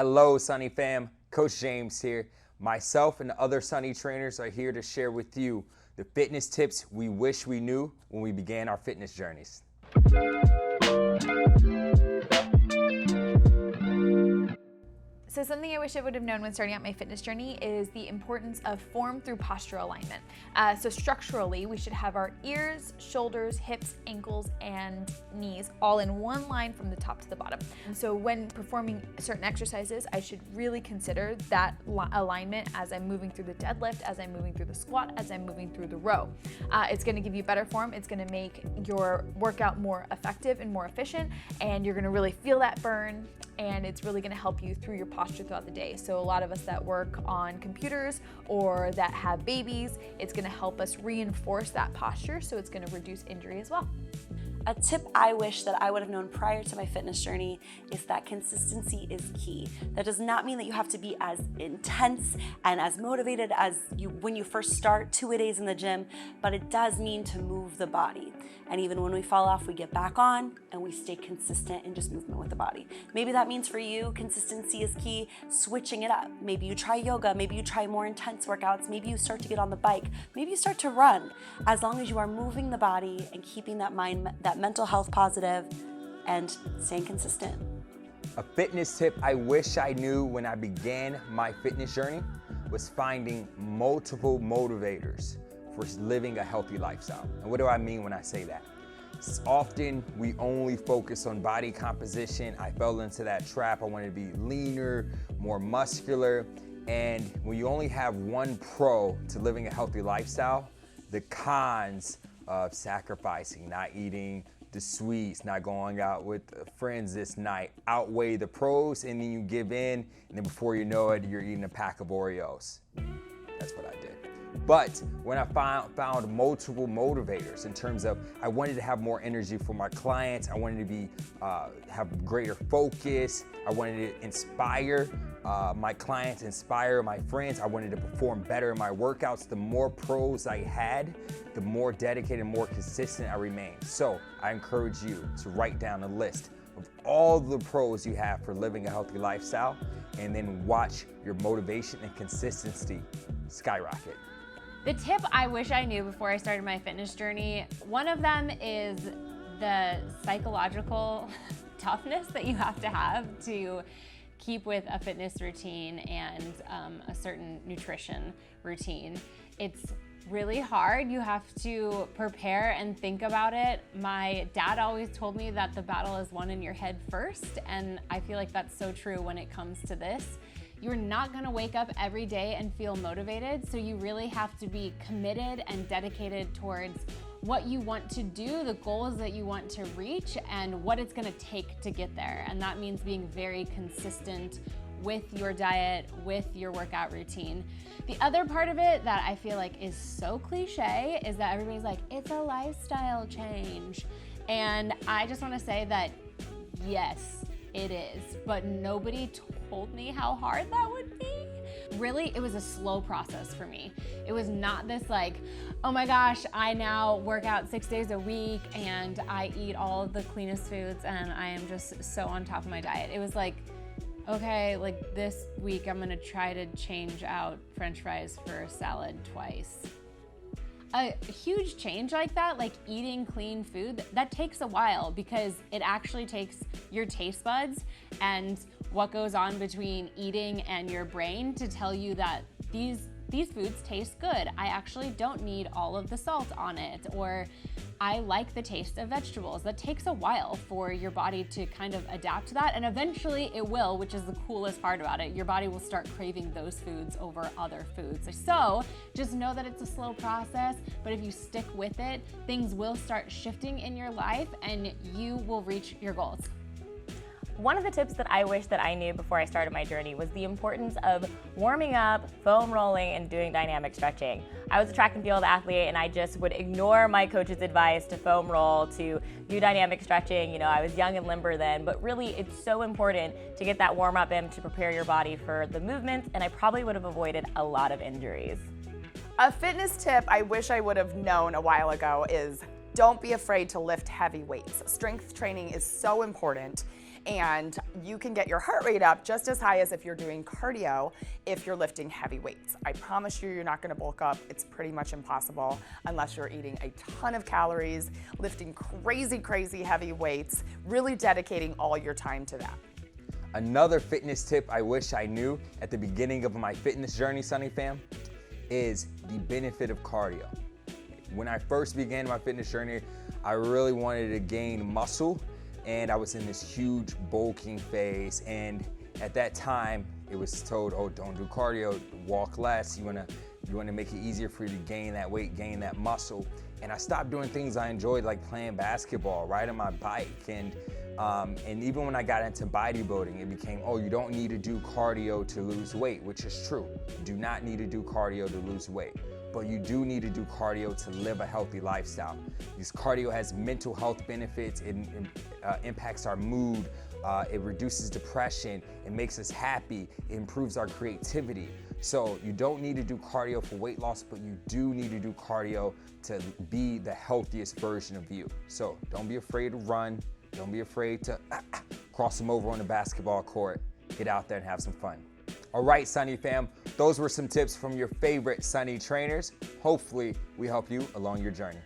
Hello, Sunny fam. Coach James here. Myself and the other Sunny trainers are here to share with you the fitness tips we wish we knew when we began our fitness journeys. So something I wish I would have known when starting out my fitness journey is the importance of form through posture alignment. So structurally, we should have our ears, shoulders, hips, ankles, and knees all in one line from the top to the bottom. And so when performing certain exercises, I should really consider that alignment as I'm moving through the deadlift, as I'm moving through the squat, as I'm moving through the row. It's gonna give you better form, it's gonna make your workout more effective and more efficient, and you're gonna really feel that burn, and it's really gonna help you through your posture throughout the day. So a lot of us that work on computers or that have babies, it's gonna help us reinforce that posture, so it's gonna reduce injury as well. A tip I wish that I would have known prior to my fitness journey is that consistency is key. That does not mean that you have to be as intense and as motivated as when you first start 2 days in the gym, but it does mean to move the body. And even when we fall off, we get back on and we stay consistent in just movement with the body. Maybe that means for you, consistency is key, switching it up. Maybe you try yoga, maybe you try more intense workouts, maybe you start to get on the bike, maybe you start to run. As long as you are moving the body and keeping that mind, that mental health positive, and staying consistent. A fitness tip I wish I knew when I began my fitness journey was finding multiple motivators for living a healthy lifestyle. And what do I mean when I say that? Often we only focus on body composition. I fell into that trap. I wanted to be leaner, more muscular. And when you only have one pro to living a healthy lifestyle, the cons of sacrificing, not eating the sweets, not going out with friends this night outweigh the pros, and then you give in, and then before you know it, you're eating a pack of Oreos. That's what I did. But when I found multiple motivators in terms of I wanted to have more energy for my clients, I wanted to be have greater focus, I wanted to inspire my clients, inspire my friends, I wanted to perform better in my workouts. The more pros I had, the more dedicated and more consistent I remained. So I encourage you to write down a list of all the pros you have for living a healthy lifestyle, and then watch your motivation and consistency skyrocket. The tip I wish I knew before I started my fitness journey, one of them is the psychological toughness that you have to keep with a fitness routine and a certain nutrition routine. It's really hard. You have to prepare and think about it. My dad always told me that the battle is won in your head first, and I feel like that's so true when it comes to this. You're not gonna wake up every day and feel motivated, so you really have to be committed and dedicated towards what you want to do, the goals that you want to reach, and what it's gonna take to get there. And that means being very consistent with your diet, with your workout routine. The other part of it that I feel like is so cliche is that everybody's like, it's a lifestyle change. And I just wanna say that, yes, it is, but nobody told me how hard that would be. Really, it was a slow process for me. It was not this like, oh my gosh, I now work out 6 days a week and I eat all of the cleanest foods and I am just so on top of my diet. It was like, okay, like this week I'm gonna try to change out French fries for a salad twice. A huge change like that, like eating clean food, that takes a while because it actually takes your taste buds and what goes on between eating and your brain to tell you that these foods taste good. I actually don't need all of the salt on it, or I like the taste of vegetables. That takes a while for your body to kind of adapt to that, and eventually it will, which is the coolest part about it. Your body will start craving those foods over other foods. So just know that it's a slow process, but if you stick with it, things will start shifting in your life and you will reach your goals. One of the tips that I wish that I knew before I started my journey was the importance of warming up, foam rolling, and doing dynamic stretching. I was a track and field athlete and I just would ignore my coach's advice to foam roll, to do dynamic stretching. You know, I was young and limber then, but really it's so important to get that warm up in to prepare your body for the movements, and I probably would have avoided a lot of injuries. A fitness tip I wish I would have known a while ago is don't be afraid to lift heavy weights. Strength training is so important. And you can get your heart rate up just as high as if you're doing cardio if you're lifting heavy weights. I promise you're not gonna bulk up. It's pretty much impossible unless you're eating a ton of calories, lifting crazy heavy weights, really dedicating all your time to that. Another fitness tip I wish I knew at the beginning of my fitness journey, Sunny Fam, is the benefit of cardio. When I first began my fitness journey, I really wanted to gain muscle, and I was in this huge bulking phase. And at that time, it was told, oh, don't do cardio, walk less. You wanna make it easier for you to gain that weight, gain that muscle. And I stopped doing things I enjoyed, like playing basketball, riding my bike, and even when I got into bodybuilding, it became, oh, you don't need to do cardio to lose weight, which is true. You do not need to do cardio to lose weight, but you do need to do cardio to live a healthy lifestyle. Because cardio has mental health benefits, it impacts our mood, it reduces depression, it makes us happy, it improves our creativity. So you don't need to do cardio for weight loss, but you do need to do cardio to be the healthiest version of you. So don't be afraid to run. Don't be afraid to cross them over on the basketball court. Get out there and have some fun. All right, Sunny Fam, those were some tips from your favorite Sunny trainers. Hopefully, we help you along your journey.